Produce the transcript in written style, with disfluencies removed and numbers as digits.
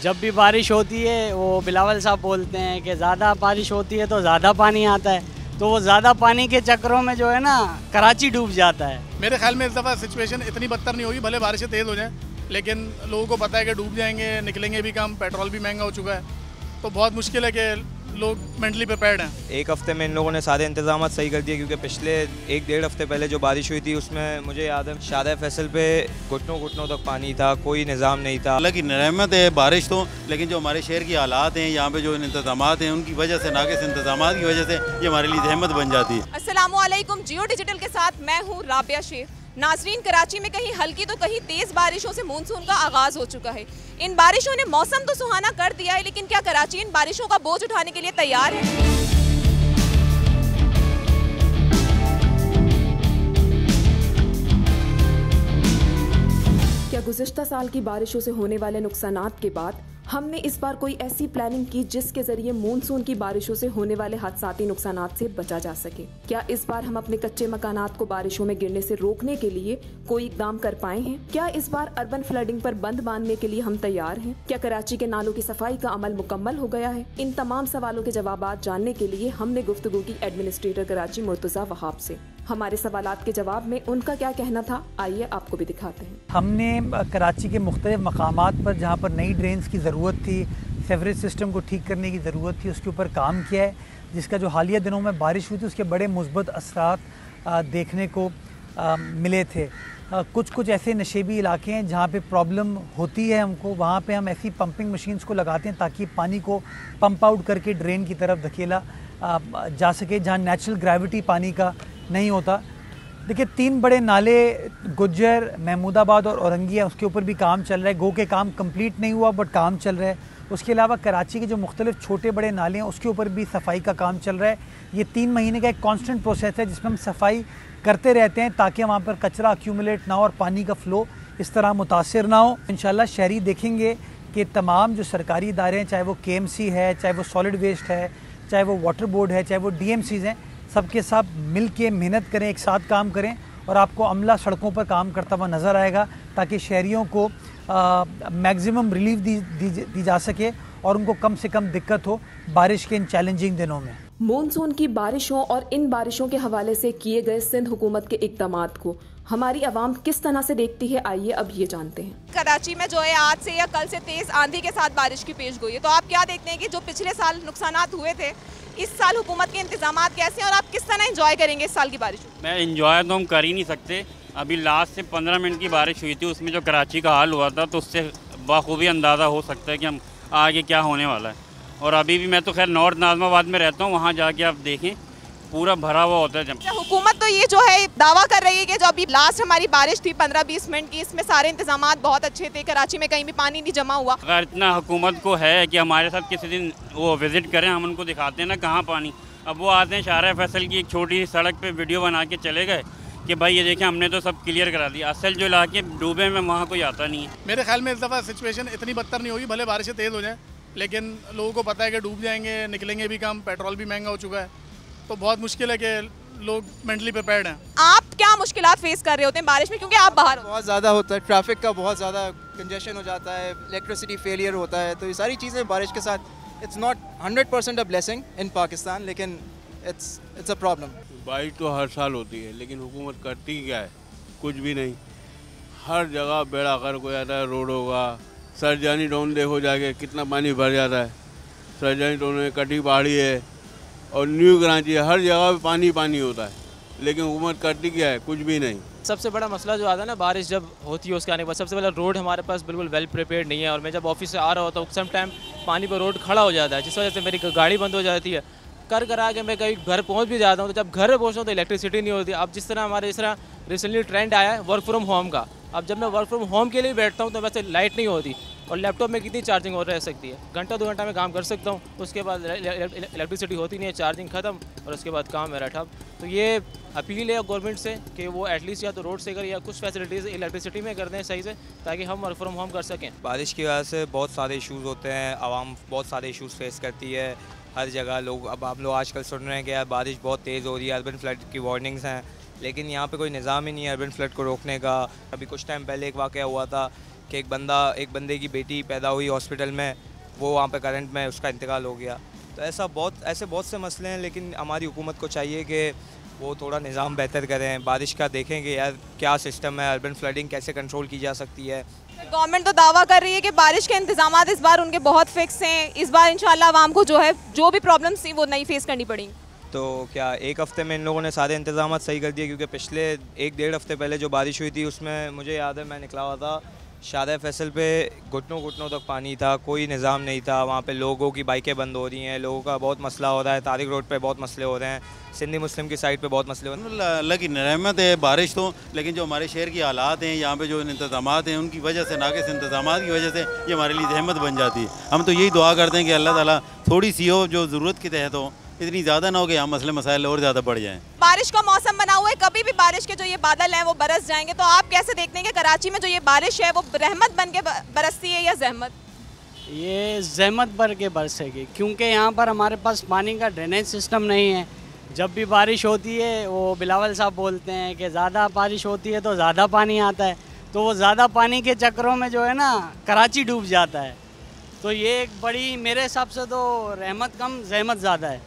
जब भी बारिश होती है वो बिलावल साहब बोलते हैं कि ज़्यादा बारिश होती है तो ज़्यादा पानी आता है, तो वो ज़्यादा पानी के चक्करों में जो है ना कराची डूब जाता है। मेरे ख्याल में इस दफ़ा सिचुएशन इतनी बदतर नहीं होगी, भले बारिशें तेज़ हो जाएं, लेकिन लोगों को पता है कि डूब जाएंगे, निकलेंगे भी कम, पेट्रोल भी महंगा हो चुका है, तो बहुत मुश्किल है कि लोग मेंटली प्रिपेयर्ड हैं। एक हफ्ते में इन लोगों ने सारे इंतजाम सही कर दिए, क्योंकि पिछले 1-1.5 हफ्ते पहले जो बारिश हुई थी उसमें मुझे याद है शादा फैसल पे घुटनों तक पानी था, कोई निज़ाम नहीं था। अल्लाह की रहमत है बारिश तो, लेकिन जो हमारे शहर की हालात हैं, यहाँ पे जो इंतजाम हैं, उनकी वजह से, नाक़िस इंतजाम की वजह से ये हमारे लिए जहमत बन जाती है। अस्सलामुअलैकुम, जियो डिजिटल के साथ मैं हूँ राबिया शेख। नाजरीन, कराची में कहीं हल्की तो कहीं तेज बारिशों से मानसून का आगाज हो चुका है। इन बारिशों ने मौसम तो सुहाना कर दिया है, लेकिन क्या कराची इन बारिशों का बोझ उठाने के लिए तैयार है? क्या गुज़िश्ता साल की बारिशों से होने वाले नुकसानात के बाद हमने इस बार कोई ऐसी प्लानिंग की जिसके जरिए मानसून की बारिशों से होने वाले हादसाती नुकसानात से बचा जा सके? क्या इस बार हम अपने कच्चे मकानात को बारिशों में गिरने से रोकने के लिए कोई इकदाम कर पाए हैं? क्या इस बार अर्बन फ्लडिंग पर बंद बांधने के लिए हम तैयार हैं? क्या कराची के नालों की सफाई का अमल मुकम्मल हो गया है? इन तमाम सवालों के जवाब जानने के लिए हमने गुफ्तगू की एडमिनिस्ट्रेटर कराची मुर्तज़ा वहाब से। हमारे सवालात के जवाब में उनका क्या कहना था, आइए आपको भी दिखाते हैं। हमने कराची के मुख्तलिफ मकामात पर जहाँ पर नई ड्रेन्स की ज़रूरत थी, सेवरेज सिस्टम को ठीक करने की ज़रूरत थी, उसके ऊपर काम किया है, जिसका जो हालिया दिनों में बारिश हुई थी उसके बड़े मुस्बत असरात देखने को मिले थे। कुछ ऐसे नशेबी इलाके हैं जहाँ पे प्रॉब्लम होती है हमको, वहाँ पे हम ऐसी पंपिंग मशीन्स को लगाते हैं ताकि पानी को पंप आउट करके ड्रेन की तरफ धकेला जा सके, जहाँ नेचुरल ग्रेविटी पानी का नहीं होता। देखिए, 3 बड़े नाले गुज्जर, महमूदाबाद और औरंगिया, उसके ऊपर भी काम चल रहा है। गो के काम कंप्लीट नहीं हुआ बट काम चल रहा है। उसके अलावा कराची के जो मुख्तलिफ छोटे बड़े नाले हैं उसके ऊपर भी सफाई का काम चल रहा है। ये 3 महीने का एक कांस्टेंट प्रोसेस है जिसमें हम सफाई करते रहते हैं ताकि वहाँ पर कचरा अक्यूमुलेट ना हो और पानी का फ़्लो इस तरह मुतासिर ना हो। इंशाल्लाह शहरी देखेंगे कि तमाम जो सरकारी इदारे हैं, चाहे वो KMC है, चाहे वो सॉलिड वेस्ट है, चाहे वो वाटर बोर्ड है, चाहे वो DMCs हैं, सबके सब मिल के मेहनत करें, एक साथ काम करें और आपको अमला सड़कों पर काम करता हुआ नज़र आएगा ताकि शहरियों को मैक्सिमम रिलीफ दी जा सके और उनको कम से कम दिक्कत हो बारिश के इन चैलेंजिंग दिनों में। मानसून की बारिशों और इन बारिशों के हवाले से किए गए सिंध हुकूमत के इक़दामात को हमारी आवाम किस तरह से देखती है, आइए अब ये जानते हैं। कराची में जो है आज से या कल से तेज आंधी के साथ बारिश की पेशगोई है, तो आप क्या देखते हैं कि जो पिछले साल नुकसानात हुए थे, इस साल हुकूमत के इंतजामात कैसे हैं और आप किस तरह एंजॉय करेंगे इस साल की बारिश? मैं एंजॉय तो हम कर ही नहीं सकते। अभी लास्ट से 15 मिनट की बारिश हुई थी, उसमें जो कराची का हाल हुआ था, तो उससे बखूबी अंदाज़ा हो सकता है कि हम आगे क्या होने वाला है। और अभी भी मैं तो खैर नॉर्थ नाज़माबाद में रहता हूँ, वहाँ जाके आप देखें पूरा भरा हुआ होता है। जब हुकूमत तो ये जो है दावा कर रही है कि जो अभी लास्ट हमारी बारिश थी 15-20 मिनट की, इसमें सारे इंतजामात बहुत अच्छे थे, कराची में कहीं भी पानी नहीं जमा हुआ। अगर इतना हुकूमत को है कि हमारे साथ किसी दिन वो विज़िट करें, हम उनको दिखाते हैं ना कहाँ पानी। अब वो आते हैं शारा फैसल की एक छोटी सी सड़क पर वीडियो बना के चले गए कि भाई ये देखें हमने तो सब क्लियर करा दिया। असल जो इलाके डूबे में वहाँ कोई आता नहीं है। मेरे ख्याल में इस दफ़ा सिचुएशन इतनी बदतर नहीं होगी, भले बारिशें तेज़ हो जाएं, लेकिन लोगों को पता है कि डूब जाएंगे, निकलेंगे भी कम, पेट्रोल भी महंगा हो चुका है, तो बहुत मुश्किल है कि लोग मेंटली प्रिपेयर्ड हैं। आप क्या मुश्किलात फेस कर रहे होते हैं बारिश में, क्योंकि आप बाहर बहुत ज़्यादा होता है, ट्रैफिक का बहुत ज़्यादा कंजेशन हो जाता है, इलेक्ट्रिसिटी फेलियर होता है, तो ये सारी चीज़ें बारिश के साथ it's not 100% a blessing in Pakistan, लेकिन इट्स अ प्रॉब्लम। बारिश तो हर साल होती है, लेकिन हुकूमत करती क्या है? कुछ भी नहीं। हर जगह बेड़ा कर को जाता है, रोड होगा, सरजानी टाउन देखो जाके कितना पानी भर जाता है। सरजानी टाउन में कटी पहाड़ी है और न्यू कराची है, हर जगह पे पानी पानी होता है, लेकिन हुकूमत करती क्या है? कुछ भी नहीं। सबसे बड़ा मसला जो आता है ना बारिश जब होती है उसके आने के बाद, सबसे पहले रोड हमारे पास बिल्कुल वेल प्रिपेयर्ड नहीं है। और मैं जब ऑफिस से आ रहा होता हूँ उस टाइम पानी पर रोड खड़ा हो जाता है, जिस वजह से मेरी गाड़ी बंद हो जाती है। करा के मैं कहीं घर पहुँच भी जाता हूँ, तो जब घर पहुँचता हूँ तो इलेक्ट्रिसिटी नहीं होती। अब जिस तरह रिसेंटली ट्रेंड आया है वर्क फ्रॉम होम का, अब जब मैं वर्क फ्रॉम होम के लिए बैठता हूँ तो वैसे लाइट नहीं होती और लैपटॉप में कितनी चार्जिंग और रह सकती है, घंटा 2 घंटा में काम कर सकता हूँ, उसके बाद इलेक्ट्रिसिटी होती नहीं है, चार्जिंग ख़त्म और उसके बाद काम मेरा ठप। तो ये अपील है गवर्नमेंट से कि वो एटलीस्ट या तो रोड से करें या कुछ फैसिलिटीज़ इलेक्ट्रिसिटी में कर दें सही से, ताकि हम वर्क फ्रॉम होम कर सकें। बारिश की वजह से बहुत सारे इशूज़ होते हैं, आवाम बहुत सारे इशूज़ फेस करती है हर जगह। लोग अब आप लोग आजकल सुन रहे हैं कि यार बारिश बहुत तेज़ हो रही है, अर्बन फ्लड की वार्निंग्स हैं, लेकिन यहाँ पे कोई निज़ाम ही नहीं है अर्बन फ्लड को रोकने का। अभी कुछ टाइम पहले एक वाक़या हुआ था कि एक बंदे की बेटी पैदा हुई हॉस्पिटल में, वो वहाँ पे करंट में उसका इंतकाल हो गया। तो ऐसे बहुत से मसले हैं, लेकिन हमारी हुकूमत को चाहिए कि वो थोड़ा निज़ाम बेहतर करें। बारिश का देखेंगे यार क्या सिस्टम है, अर्बन फ्लडिंग कैसे कंट्रोल की जा सकती है। गवर्नमेंट तो दावा कर रही है कि बारिश के इंतजाम इस बार उनके बहुत फिक्स हैं, इस बार इंशाल्लाह आवाम को जो भी प्रॉब्लम्स थी वो नहीं फेस करनी पड़ी। तो क्या एक हफ़्ते में इन लोगों ने सारे इंतजाम सही कर दिए? क्योंकि पिछले 1-1.5 हफ़्ते पहले जो बारिश हुई थी उसमें मुझे याद है मैं निकला हुआ था, शादा फैसल पे घुटनों तक पानी था, कोई निज़ाम नहीं था। वहाँ पे लोगों की बाइकें बंद हो रही हैं, लोगों का बहुत मसला हो रहा है। तारिक रोड पे बहुत मसले हो रहे हैं, सिंधी मुस्लिम की साइड पे बहुत मसले हो रहे हैं। अल्लाह की रहमत है बारिश तो, लेकिन जो हमारे शहर की हालात हैं, यहाँ पे जो इंतजाम हैं, उनकी वजह से, नाक़िस इंतजाम की वजह से ये हमारे लिए जहमत बन जाती है। हम तो यही दुआ करते हैं कि अल्लाह ताला थोड़ी सी हो जो ज़रूरत के तहत हो, इतनी ज़्यादा ना हो कि यहाँ मसले मसाइल और ज़्यादा बढ़ जाएँ। बारिश का मौसम बना हुआ है, कभी भी बारिश के जो ये बादल हैं वो बरस जाएंगे। तो आप कैसे देखते हैं कि कराची में जो ये बारिश है वो रहमत बन के बरसती है या जहमत? ये जहमत भर के बरसेगी, क्योंकि यहाँ पर हमारे पास पानी का ड्रेनेज सिस्टम नहीं है। जब भी बारिश होती है वो बिलावल साहब बोलते हैं कि ज़्यादा बारिश होती है तो ज़्यादा पानी आता है, तो वो ज़्यादा पानी के चक्करों में जो है ना कराची डूब जाता है। तो ये एक बड़ी, मेरे हिसाब से तो रहमत कम जहमत ज़्यादा है।